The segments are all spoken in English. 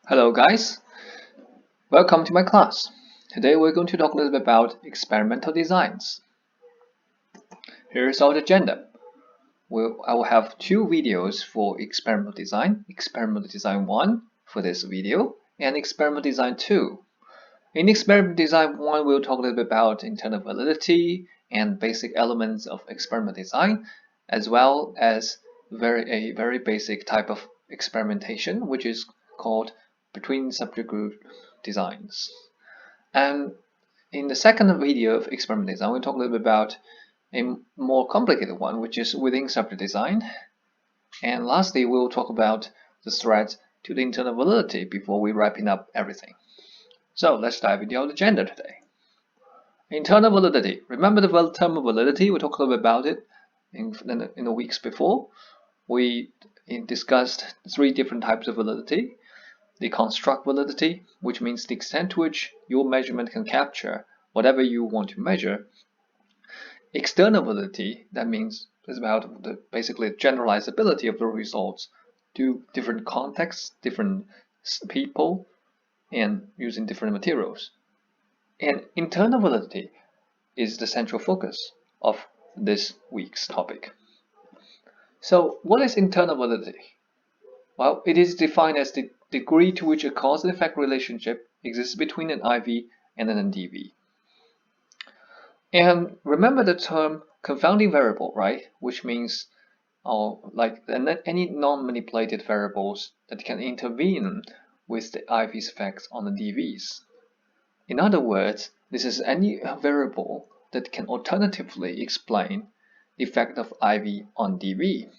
Hello guys, welcome to my class. Today we're going to talk a little bit about experimental designs. Here's our agenda. I will have two videos for experimental design 1 for this video, and experimental design 2. In experimental design 1, we'll talk a little bit about internal validity and basic elements of experimental design, as well as a very basic type of experimentation, which is called between subject group designs. And in the second video of experimental design, we'll talk a little bit about a more complicated one, which is within subject design. And lastly, we'll talk about the threat to the internal validity before we wrapping up everything. So let's dive into our agenda today. Internal validity. Remember the term of validity? We talked a little bit about it in the weeks before. We discussed 3 different types of validity. The construct validity, which means the extent to which your measurement can capture whatever you want to measure. External validity, that means it's about basically generalizability of the results to different contexts, different people, and using different materials. And internal validity is the central focus of this week's topic. So what is internal validity? Well, it is defined as the degree to which a cause and effect relationship exists between an IV and an NDV. And remember the term confounding variable, right? Which means like any non-manipulated variables that can intervene with the IV's effects on the DVs. In other words, this is any variable that can alternatively explain the effect of IV on DV.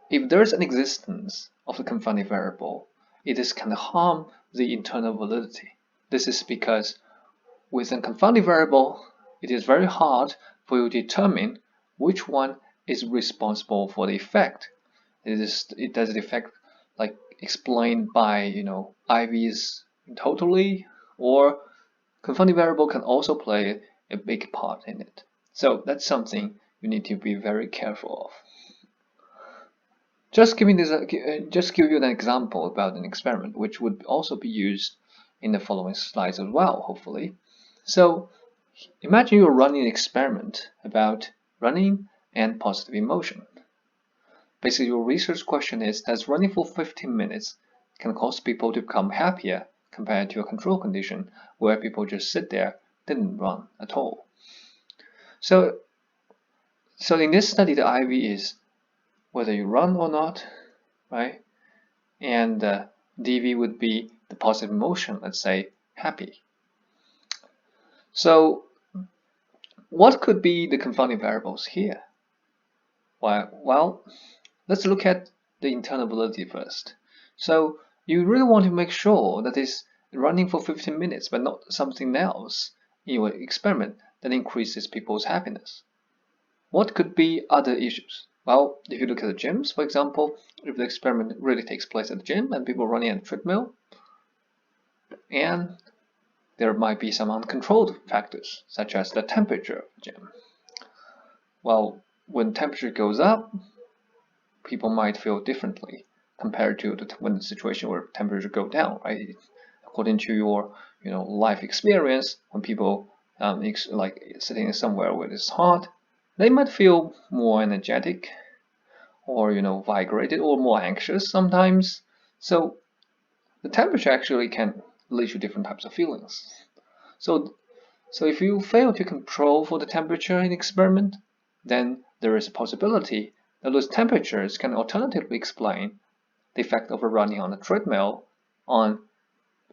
If there is an existence of the confounding variable, it can harm the internal validity. This is because with a confounding variable, it is very hard for you to determine which one is responsible for the effect. Does the effect like explained by IVs totally, or confounding variable can also play a big part in it. So that's something you need to be very careful of. Just give you an example about an experiment, which would also be used in the following slides as well, hopefully. So imagine you're running an experiment about running and positive emotion. Basically, your research question is, does running for 15 minutes can cause people to become happier compared to a control condition where people just sit there, didn't run at all? So in this study, the IV is whether you run or not, right? And DV would be the positive emotion, let's say happy. So what could be the confounding variables here? Well, let's look at the internal validity first. So you really want to make sure that it's running for 15 minutes, but not something else in your experiment that increases people's happiness. What could be other issues? Well, if you look at the gyms, for example, if the experiment really takes place at the gym and people running on a treadmill, and there might be some uncontrolled factors, such as the temperature of the gym. Well, when temperature goes up, people might feel differently compared to when the situation where temperature go down, right? According to your life experience, when people like sitting somewhere where it's hot, they might feel more energetic or vibrated or more anxious sometimes. So the temperature actually can lead to different types of feelings. So if you fail to control for the temperature in experiment, then there is a possibility that those temperatures can alternatively explain the effect of running on a treadmill on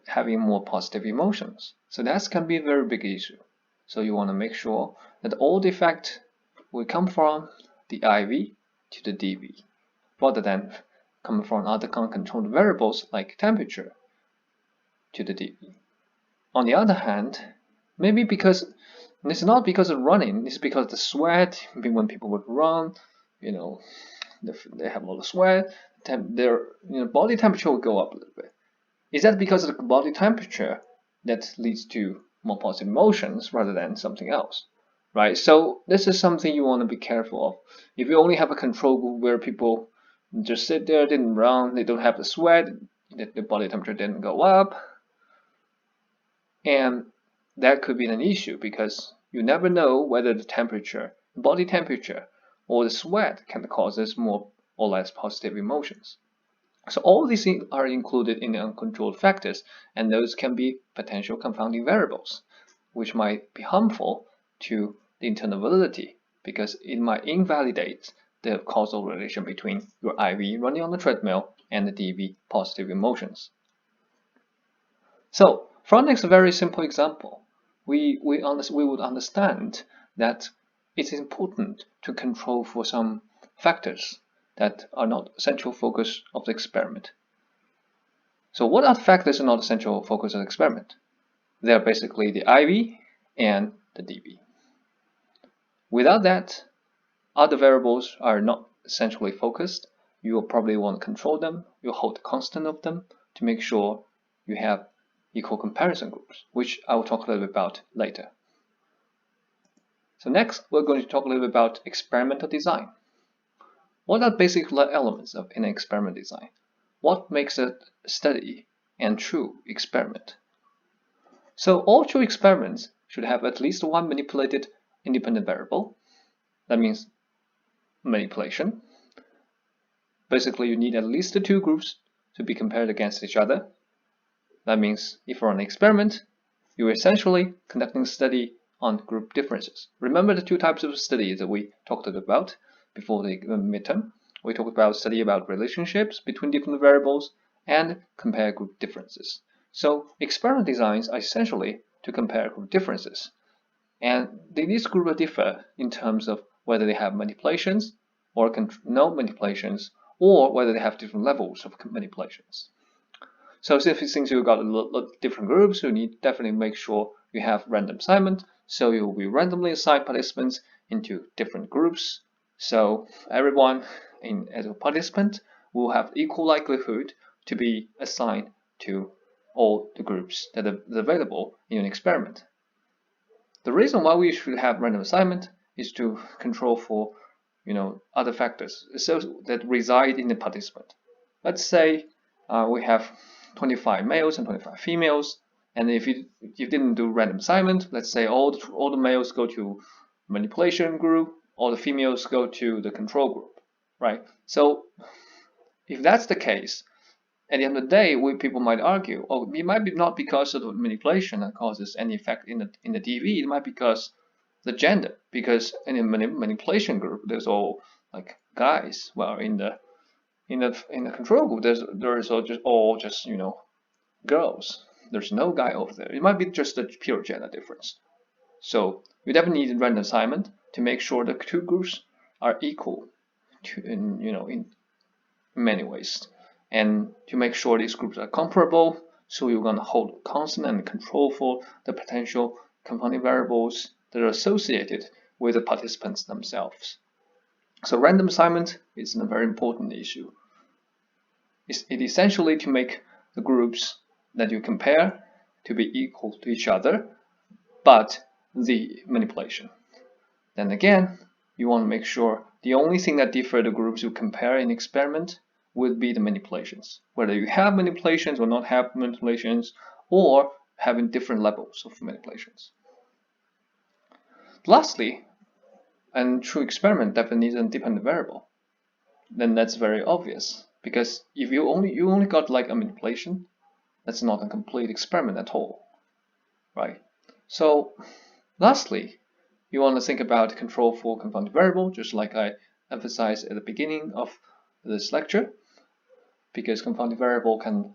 having more positive emotions. So that can be a very big issue. So you want to make sure that all the effect will come from the IV to the DV, rather than coming from other uncontrolled variables like temperature to the DV. On the other hand, maybe because it's not because of running, it's because of the sweat. Maybe when people would run, they have a lot of sweat, their body temperature will go up a little bit. Is that because of the body temperature that leads to more positive emotions rather than something else? Right? So this is something you want to be careful of. If you only have a control group where people just sit there, didn't run, they don't have the sweat, the body temperature didn't go up, and that could be an issue because you never know whether the temperature, body temperature, or the sweat can cause us more or less positive emotions. So all these things are included in the uncontrolled factors, and those can be potential confounding variables, which might be harmful to the internal validity because it might invalidate the causal relation between your IV running on the treadmill and the DV positive emotions. So from this very simple example, we would understand that it's important to control for some factors that are not central focus of the experiment. So what are the factors that are not central focus of the experiment? They are basically the IV and the DV. Without that, other variables are not centrally focused. You will probably want to control them. You'll hold constant of them to make sure you have equal comparison groups, which I will talk a little bit about later. So next, we're going to talk a little bit about experimental design. What are basic elements of an experiment design? What makes a steady and true experiment? So all true experiments should have at least one manipulated independent variable. That means manipulation. Basically, you need at least two groups to be compared against each other. That means if you're on an experiment, you're essentially conducting a study on group differences. Remember the two types of studies that we talked about before the midterm. We talked about study about relationships between different variables and compare group differences. So experiment designs are essentially to compare group differences. And these groups differ in terms of whether they have manipulations or no manipulations, or whether they have different levels of manipulations. So since you've got a lot of different groups, you need definitely make sure you have random assignment. So you will be randomly assign participants into different groups. So everyone as a participant will have equal likelihood to be assigned to all the groups that are available in an experiment. The reason why we should have random assignment is to control for other factors so that reside in the participant. Let's say we have 25 males and 25 females, and if you didn't do random assignment, let's say all the males go to manipulation group, all the females go to the control group, right? So if that's the case, at the end of the day, people might argue, oh, it might be not because of the manipulation that causes any effect in the DV. It might be because the gender, because in a manipulation group, there's all like guys, while in the control group, there's all just girls. There's no guy over there. It might be just a pure gender difference. So you definitely need a random assignment to make sure the two groups are equal in many ways, and to make sure these groups are comparable. So you're going to hold constant and control for the potential confounding variables that are associated with the participants themselves. So random assignment is a very important issue. It essentially to make the groups that you compare to be equal to each other, but the manipulation. Then again, you want to make sure the only thing that differ the groups you compare in experiment would be the manipulations. Whether you have manipulations or not have manipulations, or having different levels of manipulations. Lastly, a true experiment definitely needs an independent variable. Then that's very obvious, because if you only got like a manipulation, that's not a complete experiment at all, right? So lastly, you want to think about control for confounding variable, just like I emphasized at the beginning of this lecture, because confounding variable can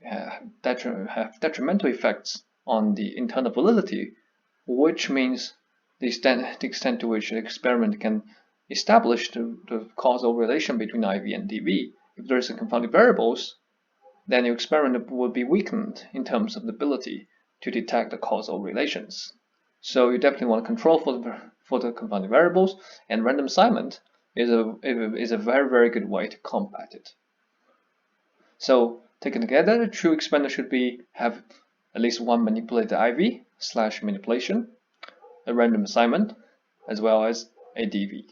have detrimental effects on the internal validity, which means the extent to which the experiment can establish the causal relation between IV and DV. If there is a confounding variables, then your experiment will be weakened in terms of the ability to detect the causal relations. So you definitely want to control for the confounding variables, and random assignment is a very, very good way to combat it. So taken together, a true experiment should have at least one manipulated IV/manipulation, a random assignment, as well as a DV.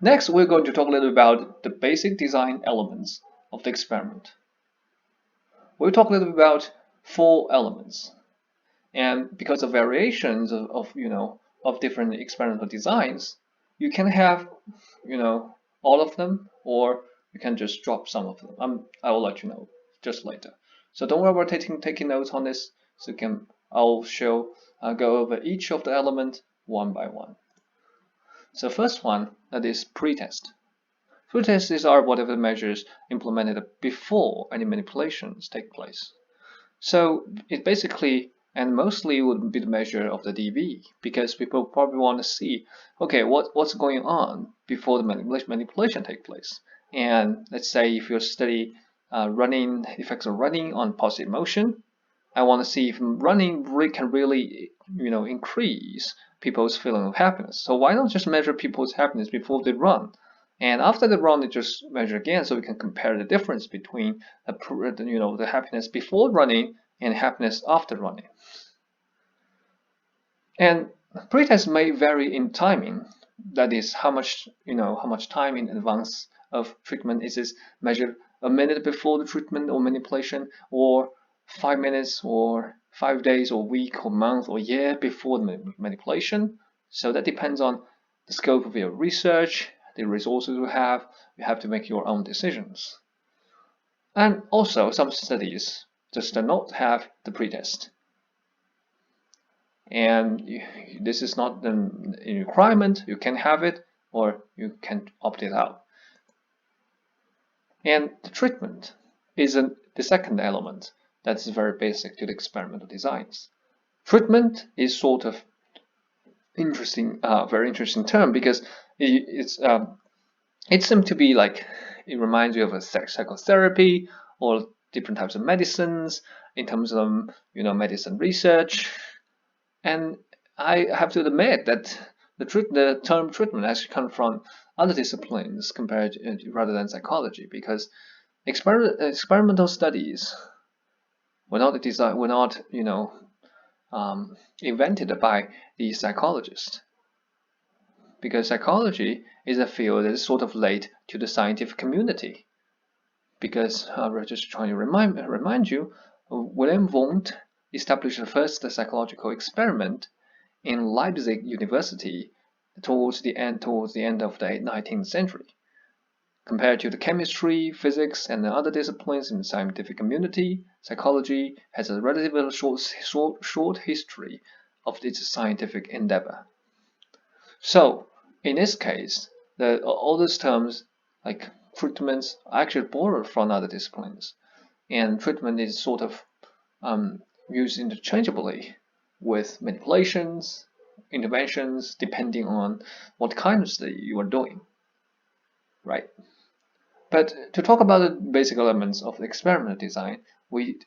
Next, we're going to talk a little about the basic design elements of the experiment. We'll talk a little bit about 4 elements, and because of variations of different experimental designs, you can have all of them, or you can just drop some of them. I will let you know just later. So don't worry about taking notes on this. So I'll go over each of the elements one by one. So first one, that is pretest. Pretests are whatever measures implemented before any manipulations take place. So it basically and mostly would be the measure of the dV, because people probably want to see, okay, what's going on before the manipulation take place. And let's say if you study running effects of running on positive motion, I want to see if running can really increase people's feeling of happiness. So why not just measure people's happiness before they run? And after the run, they just measure again, so we can compare the difference between the happiness before running and happiness after running. And pretest may vary in timing. That is, how much time in advance of treatment is this measured? A minute before the treatment or manipulation, or 5 minutes, or 5 days, or week, or month, or year before the manipulation. So that depends on the scope of your research, the resources you have. You have to make your own decisions. And also, some studies just do not have the pretest. And this is not a requirement. You can have it, or you can opt it out. And the treatment is the second element that's very basic to the experimental designs. Treatment is sort of very interesting term, because it seems to be like, it reminds you of a psychotherapy or different types of medicines in terms of medicine research. And I have to admit that the term treatment actually comes from other disciplines rather than psychology, because experimental studies were not invented by the psychologists, because psychology is a field that is sort of late to the scientific community. Because we're just trying to remind you, Wilhelm Wundt established the first psychological experiment in Leipzig University towards the end of the 19th century. Compared to the chemistry, physics, and the other disciplines in the scientific community, psychology has a relatively short history of its scientific endeavor. So, in this case, all those terms like treatments are actually borrowed from other disciplines, and treatment is sort of used interchangeably with manipulations, interventions, depending on what kind of study you are doing, right? But to talk about the basic elements of experimental design, we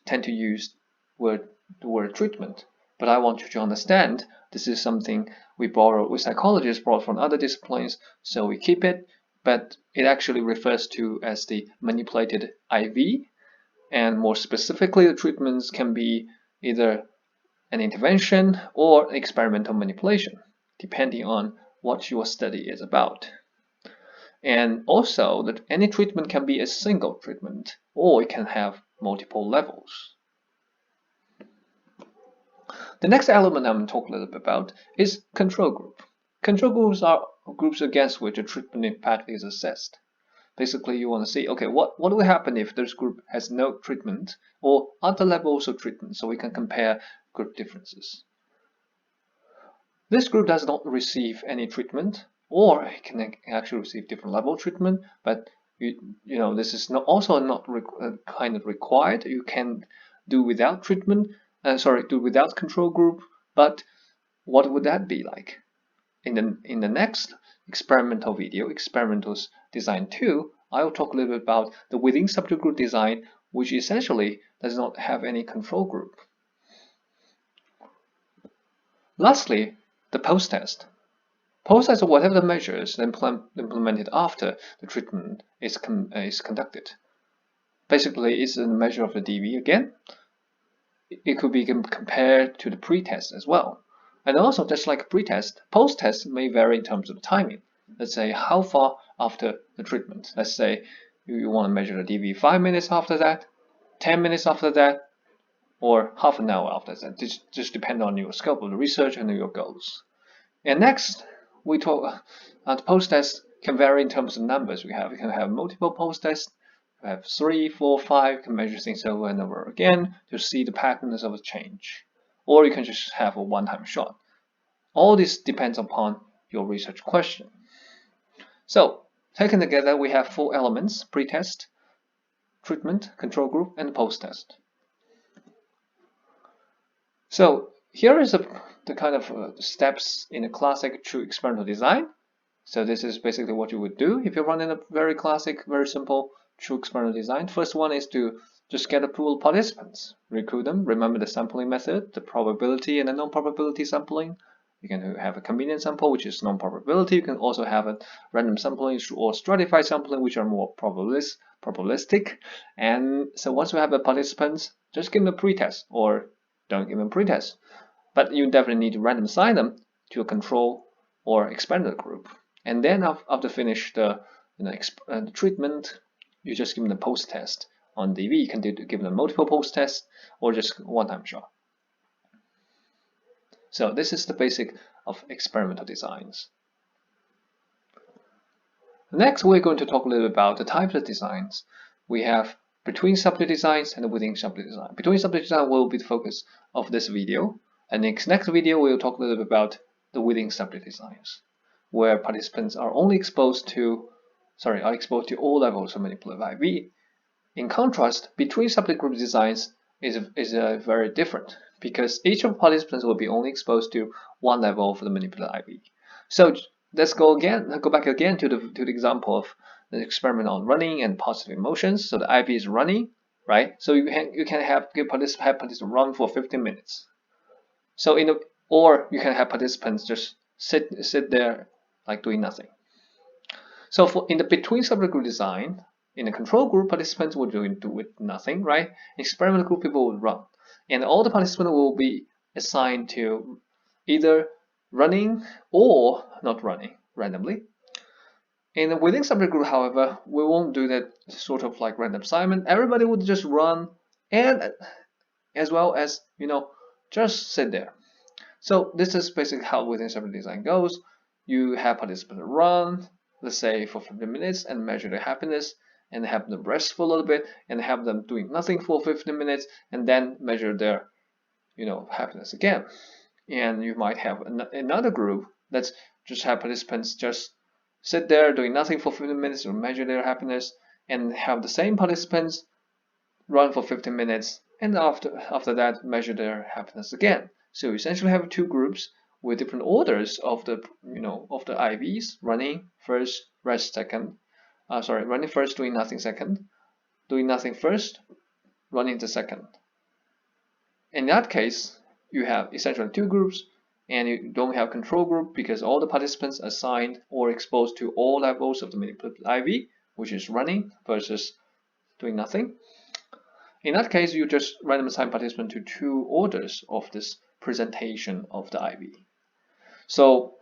tend to use the word treatment. But I want you to understand this is something psychologists borrowed from other disciplines, so we keep it, but it actually refers to as the manipulated IV, and more specifically, the treatments can be either an intervention or experimental manipulation, depending on what your study is about. And also that any treatment can be a single treatment, or it can have multiple levels. The next element I'm going to talk a little bit about is control group. Control groups are groups against which a treatment impact is assessed. Basically, you want to see, okay, what will happen if this group has no treatment or other levels of treatment, so we can compare group differences. This group does not receive any treatment, or it can actually receive different level of treatment, but this is also not kind of required. You can do without treatment, do without control group, but what would that be like? In the next experimental video, Experimentals Design 2, I will talk a little bit about the within subject group design, which essentially does not have any control group. Lastly, the post-test. Post-test are whatever the measures implemented after the treatment is conducted. Basically, it's a measure of the dV again. It could be compared to the pretest as well. And also, just like pretest, post-test may vary in terms of timing. Let's say how far after the treatment. Let's say You want to measure the DV 5 minutes after that, 10 minutes after that, or half an hour after that. This just depends on your scope of the research and your goals. And next, we talk the post-test can vary in terms of numbers. You can have multiple post-tests. You have 3, 4, 5. You can measure things over and over again to see the patterns of a change. Or you can just have a one-time shot. All this depends upon your research question. So, taken together, we have 4 elements: pre-test, treatment, control group, and post-test. So here is the kind of steps in a classic true experimental design. So this is basically what you would do if you're running a very classic, very simple true experimental design. First one is to just get a pool of participants, recruit them, remember the sampling method, the probability and the non-probability sampling. You can have a convenient sample, which is non-probability. You can also have a random sampling or stratified sampling, which are more probabilistic. And so once you have the participants, just give them a pretest or don't give them pretest. But you definitely need to random assign them to a control or experimental group. And then after finish the treatment, you just give them the post-test on DV. You can give them multiple post-tests or just one-time shot. So this is the basic of experimental designs. Next, we're going to talk a little bit about the types of designs. We have between subject designs and within subject design. Between subject design will be the focus of this video. And next video, we'll talk a little bit about the within subject designs, where participants are only exposed to all levels of manipulative IV. In contrast, between subject group designs is very different, because each of the participants will be only exposed to one level of the manipulative IV. So let's go back again to the example of the experiment on running and positive emotions. So the IV is running, right? So you can have participants run for 15 minutes. So or you can have participants just sit there like doing nothing. So in the between subject group design, in the control group, participants will do with nothing, right? Experimental group, people will run, and all the participants will be assigned to either running or not running randomly. In the within subject group, however, we won't do that sort of like random assignment. Everybody would just run, and as well as just sit there. So this is basically how within subject design goes. You have participants run, let's say for 15 minutes, and measure their happiness, and have them rest for a little bit, and have them doing nothing for 15 minutes, and then measure their happiness again. And you might have another group that's just have participants just sit there doing nothing for 15 minutes or measure their happiness, and have the same participants run for 15 minutes, and after that measure their happiness again. So you essentially have 2 groups with different orders of the the IVs: running first, rest second. Running first, doing nothing second, doing nothing first, running the second. In that case, you have essentially 2 groups, and you don't have control group because all the participants assigned or exposed to all levels of the manipulative IV, which is running versus doing nothing. In that case, you just random assign participant to 2 orders of this presentation of the IV. So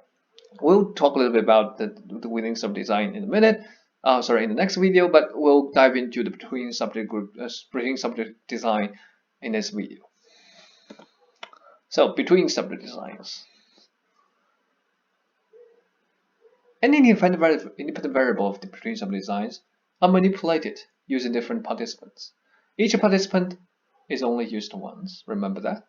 we'll talk a little bit about the within subject design in a minute. In the next video, but we'll dive into the between subject design in this video. So between subject designs, any independent variable of the between subject designs are manipulated using different participants. Each participant is only used once. Remember that.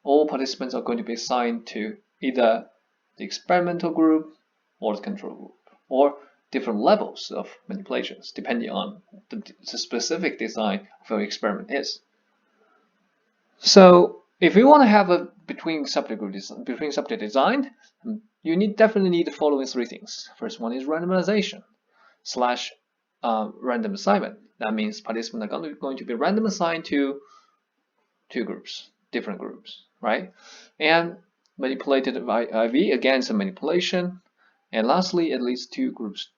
All participants are going to be assigned to either the experimental group or the control group, or different levels of manipulations depending on the specific design of your experiment is. So if you want to have a between subject design, you definitely need the following 3 things. First one is randomization / random assignment. That means participants are going to be random assigned to 2 groups, different groups, right? And manipulated IV, again, some manipulation. And lastly, at least 2 groups.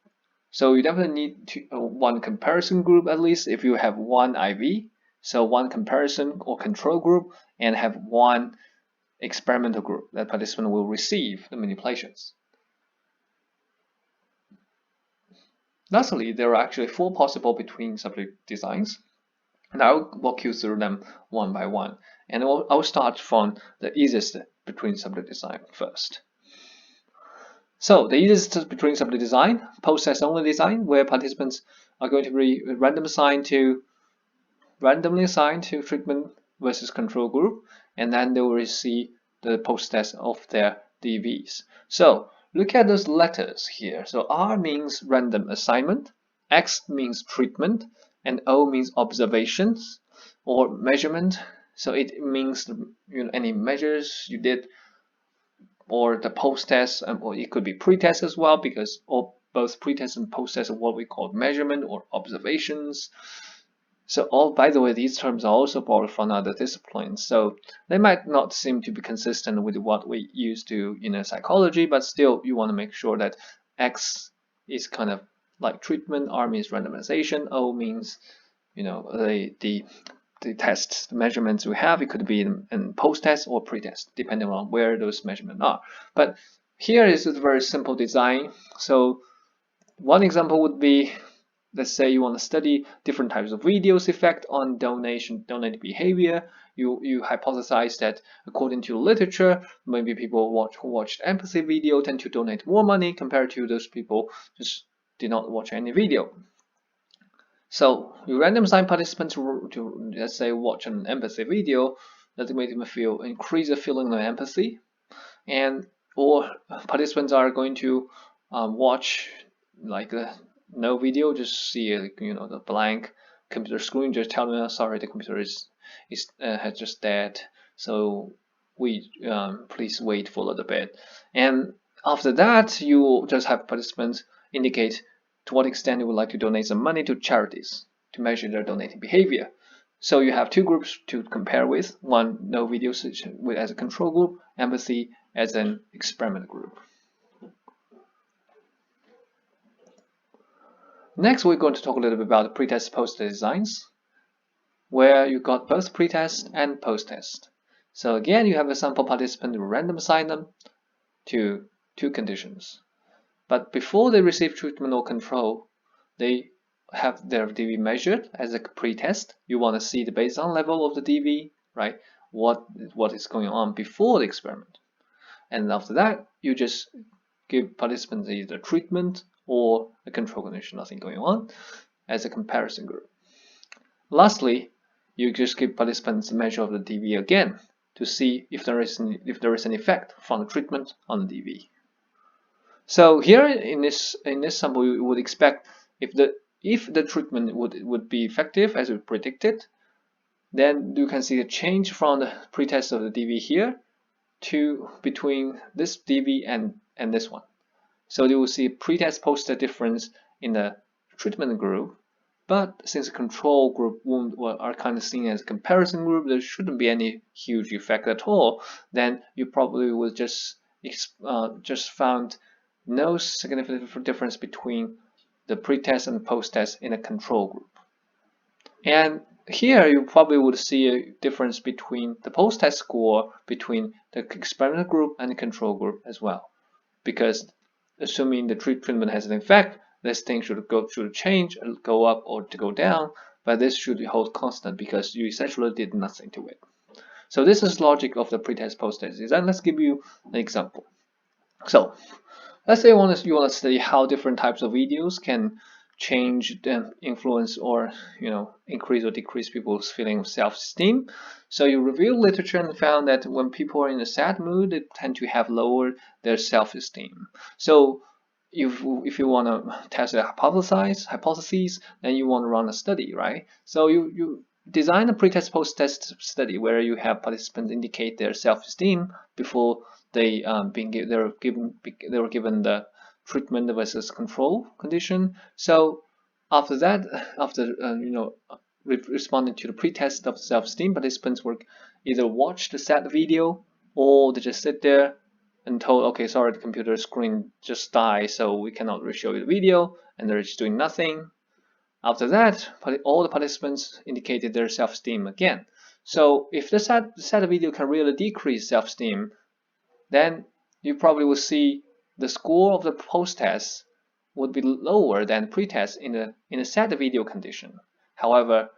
So you definitely need one comparison group at least if you have 1 IV. So 1 comparison or control group, and have 1 experimental group that participant will receive the manipulations. Lastly, there are actually 4 possible between subject designs, and I'll walk you through them one by one. And I'll start from the easiest between subject design first. So the easiest between subject design, post-test only design, where participants are going to be randomly assigned to treatment versus control group, and then they will receive the post-test of their DVs. So look at those letters here. So R means random assignment, X means treatment, and O means observations or measurement. So it means any measures you did, or the post-test, or it could be pre-test as well, because both pre-test and post-test are what we call measurement or observations. So by the way, these terms are also borrowed from other disciplines, so they might not seem to be consistent with what we used to in psychology, but still you want to make sure that X is kind of like treatment, R means randomization, O means the tests, the measurements we have. It could be in post-test or pre-test, depending on where those measurements are. But here is a very simple design. So one example would be, let's say you want to study different types of videos effect on donate behavior. You hypothesize that according to literature, maybe people who watched empathy video tend to donate more money compared to those people just did not watch any video. So you random assign participants to let's say watch an empathy video that make them increase the feeling of empathy, or participants are going to watch like no video, just see the blank computer screen, just tell them, sorry, the computer has just dead, so we please wait for a little bit. And after that, you just have participants indicate to what extent you would like to donate some money to charities to measure their donating behavior. So you have 2 groups to compare with: one, no video as a control group, empathy as an experiment group. Next, we're going to talk a little bit about the pretest post-test designs, where you got both pretest and post-test. So again, you have a sample participant, random assign them to 2 conditions. But before they receive treatment or control, they have their DV measured as a pretest. You want to see the baseline level of the DV, right? What is going on before the experiment. And after that, you just give participants either treatment or a control condition, nothing going on, as a comparison group. Lastly, you just give participants a measure of the DV again to see if there is an effect from the treatment on the DV. So here in this sample, you would expect if the treatment would be effective as we predicted, then you can see a change from the pretest of the DV here to between this DV and this one. So you will see pretest post-test difference in the treatment group, but since the control group are kind of seen as a comparison group, there shouldn't be any huge effect at all. Then you probably will just found no significant difference between the pretest and post-test in a control group. And here you probably would see a difference between the post-test score between the experimental group and the control group as well, because assuming the treatment has an effect, this thing should change, go up or to go down, but this should hold constant because you essentially did nothing to it. So this is logic of the pretest post-test design. Let's give you an example. So let's say you want to study how different types of videos can change the influence or increase or decrease people's feeling of self-esteem. So you reviewed literature and found that when people are in a sad mood, they tend to have lowered their self-esteem. So if you want to test a hypotheses, then you want to run a study, right? So you design a pretest post-test study where you have participants indicate their self-esteem before they were given the treatment versus control condition. So after that, responding to the pretest of self-esteem, participants were either watch the sad video or they just sit there and told, okay, sorry, the computer screen just died, so we cannot show you the video, and they're just doing nothing. After that, all the participants indicated their self-esteem again. So if the sad video can really decrease self-esteem, then you probably will see the score of the post-test would be lower than pretest in a set video condition. However,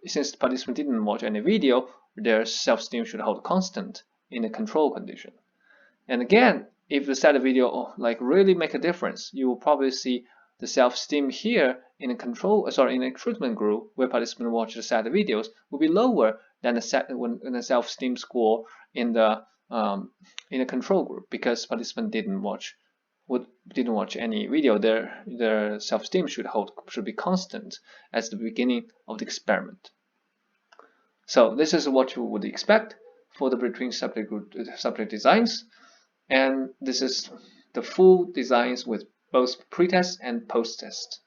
since the participant didn't watch any video, their self-esteem should hold constant in a control condition. And again, if the set video really make a difference, you will probably see the self-esteem here in a treatment group where participants watch the set videos will be lower than the self-esteem score in the control group, because participants didn't watch any video. Their self-esteem should be constant at the beginning of the experiment. So this is what you would expect for the between subject designs, and this is the full designs with both pretest and post-test.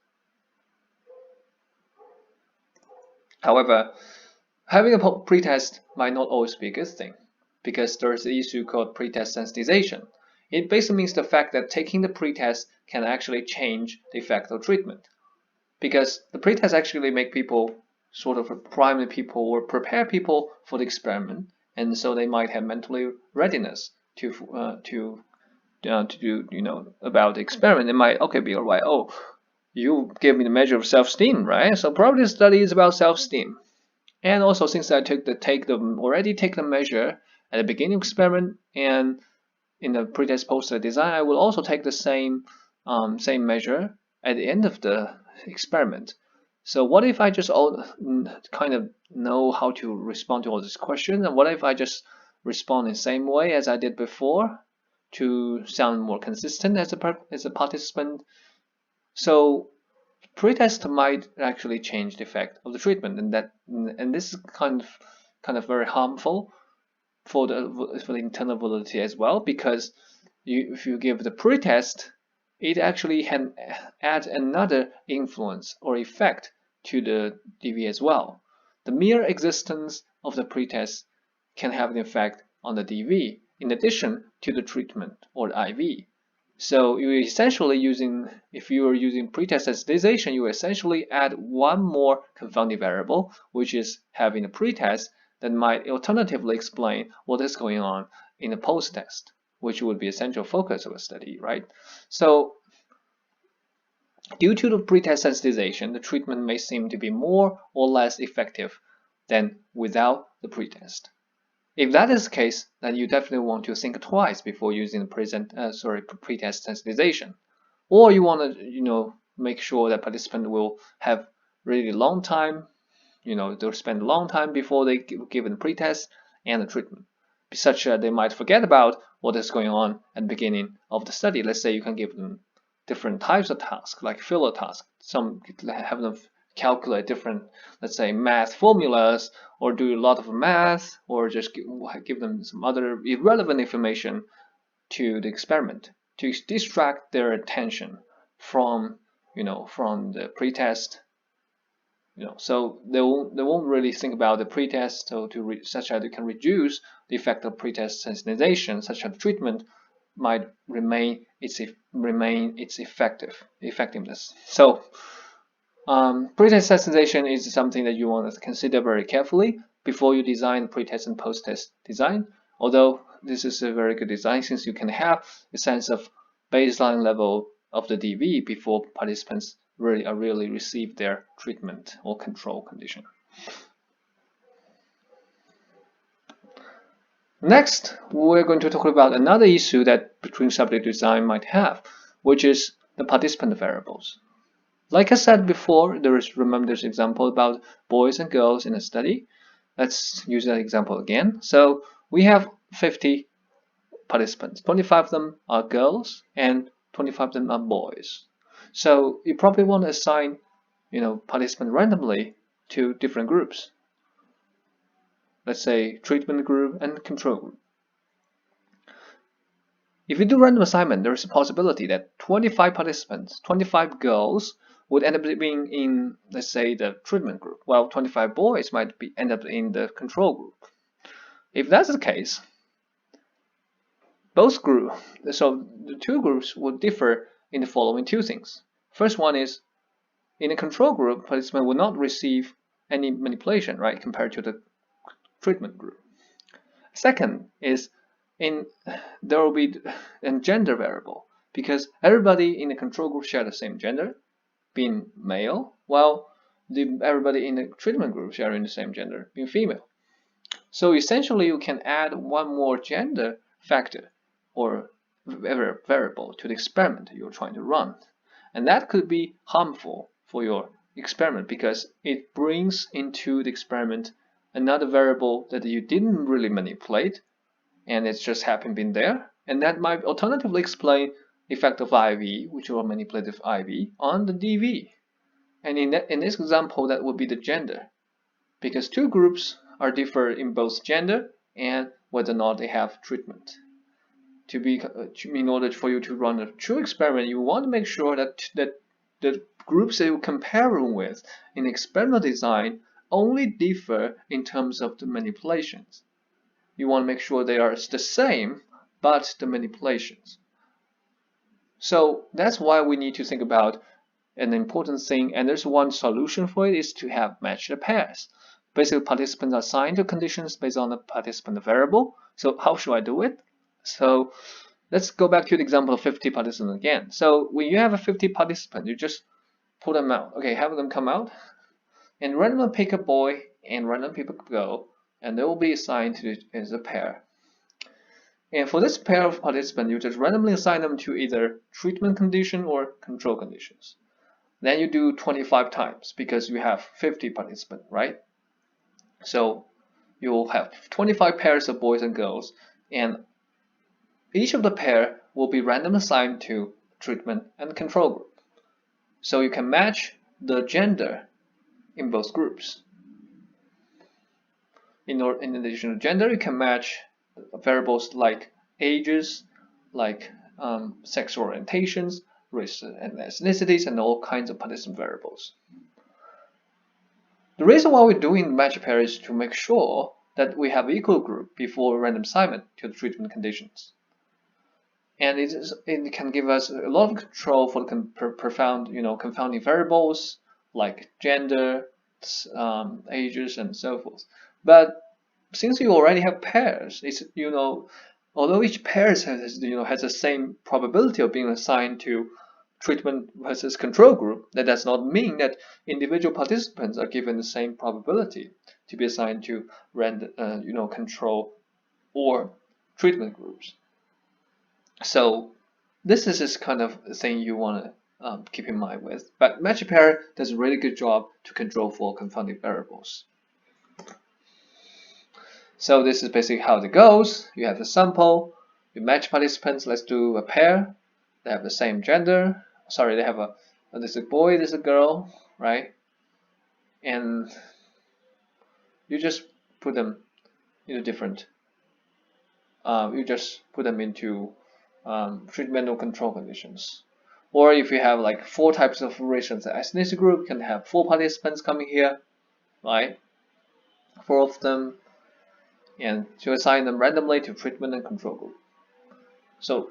However, having a pretest might not always be a good thing, because there's an issue called pretest sensitization. It basically means the fact that taking the pretest can actually change the effect of treatment, because the pretest actually make people sort of prime people or prepare people for the experiment, and so they might have mentally readiness to do about the experiment. They might be alright. Oh, you gave me the measure of self-esteem, right? So probably the study is about self-esteem. And also, since I already take the measure at the beginning of the experiment and in the pretest poster design, I will also take the same measure at the end of the experiment. So what if I just kind of know how to respond to all these questions, and what if I just respond in the same way as I did before to sound more consistent as a participant? So pretest might actually change the effect of the treatment, and this is kind of very harmful for the internal validity as well, because if you give the pretest, it actually can add another influence or effect to the DV as well. The mere existence of the pretest can have an effect on the DV in addition to the treatment or the IV. So if you are using pretest sensitization, you essentially add one more confounding variable, which is having a pretest that might alternatively explain what is going on in the post-test, which would be essential focus of a study, right? So due to the pretest sensitization, the treatment may seem to be more or less effective than without the pretest. If that is the case, then you definitely want to think twice before using the pretest sensitization, or you want to make sure that participant will have really long time, they'll spend a long time before they given pretest and the treatment, such that they might forget about what is going on at the beginning of the study. Let's say you can give them different types of tasks, like filler tasks. Some have them calculate different, let's say, math formulas, or do a lot of math, or just give them some other irrelevant information to the experiment to distract their attention from the pretest. So they won't really think about the pretest, so such that they can reduce the effect of pretest sensitization, such that the treatment might remain its effectiveness. So pretest sensitization is something that you want to consider very carefully before you design pretest and post-test design. Although this is a very good design, since you can have a sense of baseline level of the DV before participants really receive their treatment or control condition. Next, we're going to talk about another issue that between subject design might have, which is the participant variables. Like I said before, remember this example about boys and girls in a study. Let's use that example again. So we have 50 participants. 25 of them are girls and 25 of them are boys. So you probably want to assign, participants randomly to different groups. Let's say treatment group and control group. If you do random assignment, there is a possibility that 25 participants, 25 girls, would end up being in, let's say, the treatment group, while 25 boys might end up in the control group. If that's the case, both groups, so the two groups would differ in the following two things. First one is, in a control group, participant will not receive any manipulation, right, compared to the treatment group. Second is, there will be a gender variable. because everybody in the control group share the same gender, being male, while everybody in the treatment group sharing the same gender, being female. So essentially, you can add one more gender factor or variable to the experiment you're trying to run. And that could be harmful for your experiment because it brings into the experiment another variable that you didn't really manipulate and it's just happened being there. And that might alternatively explain the effect of IV, which was manipulative IV, on the DV. And in this example, that would be the gender, because two groups are different in both gender and whether or not they have treatment. In order for you to run a true experiment, you want to make sure that the groups that you're comparing with in experimental design only differ in terms of the manipulations. You want to make sure they are the same, but the manipulations. So that's why we need to think about an important thing, and there's one solution for it, is to have matched pairs. Basically, participants are assigned to conditions based on the participant variable. So how should I do it? So let's go back to the example of 50 participants again. So when you have a 50 participant, you just pull them out. Okay, have them come out and randomly pick a boy and randomly pick a girl, and they will be assigned to as a pair. And for this pair of participants, you just randomly assign them to either treatment condition or control conditions. Then you do 25 times because you have 50 participants, right? So you'll have 25 pairs of boys and girls, and each of the pair will be randomly assigned to treatment and control group. So you can match the gender in both groups. In addition to gender, you can match variables like ages, like sexual orientations, race and ethnicities, and all kinds of participant variables. The reason why we're doing match pair is to make sure that we have equal group before random assignment to the treatment conditions. And it can give us a lot of control for the confounding variables like gender, ages, and so forth. But since you already have pairs, it's although each pair has the same probability of being assigned to treatment versus control group, that does not mean that individual participants are given the same probability to be assigned to control or treatment groups. So this is this kind of thing you want to keep in mind with. But match pair does a really good job to control for confounding variables. So this is basically how it goes. You have a sample, you match participants. Let's do a pair. They have the same gender. Sorry, they have this is a boy, this is a girl, right? And you just put them into different. You just put them into treatment or control conditions. Or if you have like 4 types of racial and ethnicity group, you can have 4 participants coming here, right? 4 of them, and to assign them randomly to treatment and control group. So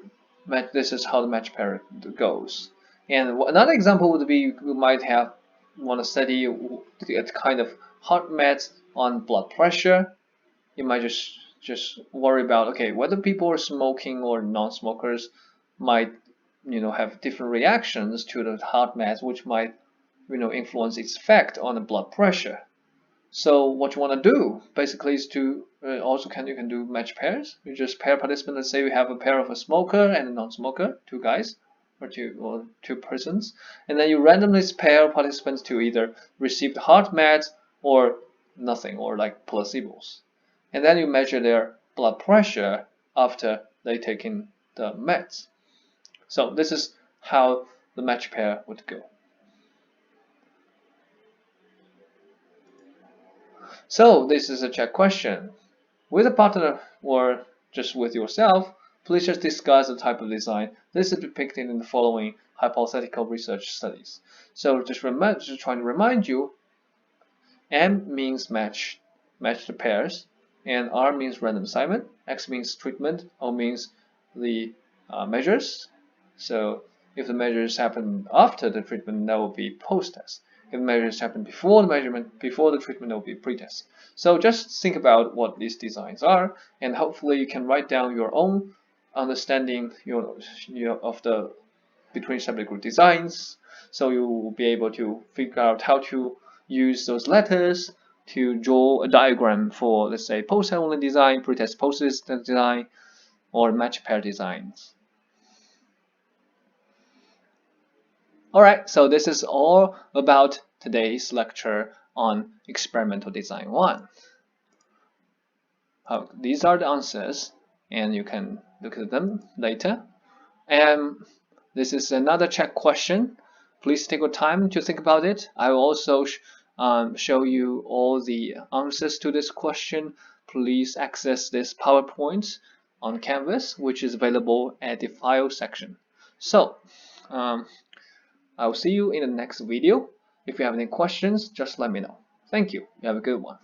this is how the match pair goes. And another example would be you might want to study a kind of heart meds on blood pressure. You might just worry about whether people are smoking or non-smokers might have different reactions to the heart meds, which might influence its effect on the blood pressure. So what you want to do basically is to you can do match pairs. You just pair participants. Let's say we have a pair of a smoker and a non-smoker, 2 guys or 2 persons, and then you randomly pair participants to either receive heart meds or nothing, or like placebos, and then you measure their blood pressure after they taking the meds. So this is how the match pair would go. So this is a check question. With a partner or just with yourself, please just discuss the type of design. This is depicted in the following hypothetical research studies. So just trying to remind you, M means match the pairs, and R means random assignment, X means treatment, O means the measures. So if the measures happen after the treatment, that will be post-test. If measures happen before the treatment, that will be pretest. So just think about what these designs are, and hopefully you can write down your own understanding of the between subject group designs, so you will be able to figure out how to use those letters to draw a diagram for, let's say, poster only design, pretest posters design, or match pair designs. Alright, so this is all about today's lecture on experimental design 1. These are the answers, and you can look at them later. And this is another check question. Please take your time to think about it. I will also show you all the answers to this question. Please access this PowerPoint on Canvas, which is available at the file section. So, I will see you in the next video. If you have any questions, just let me know. Thank you. You have a good one.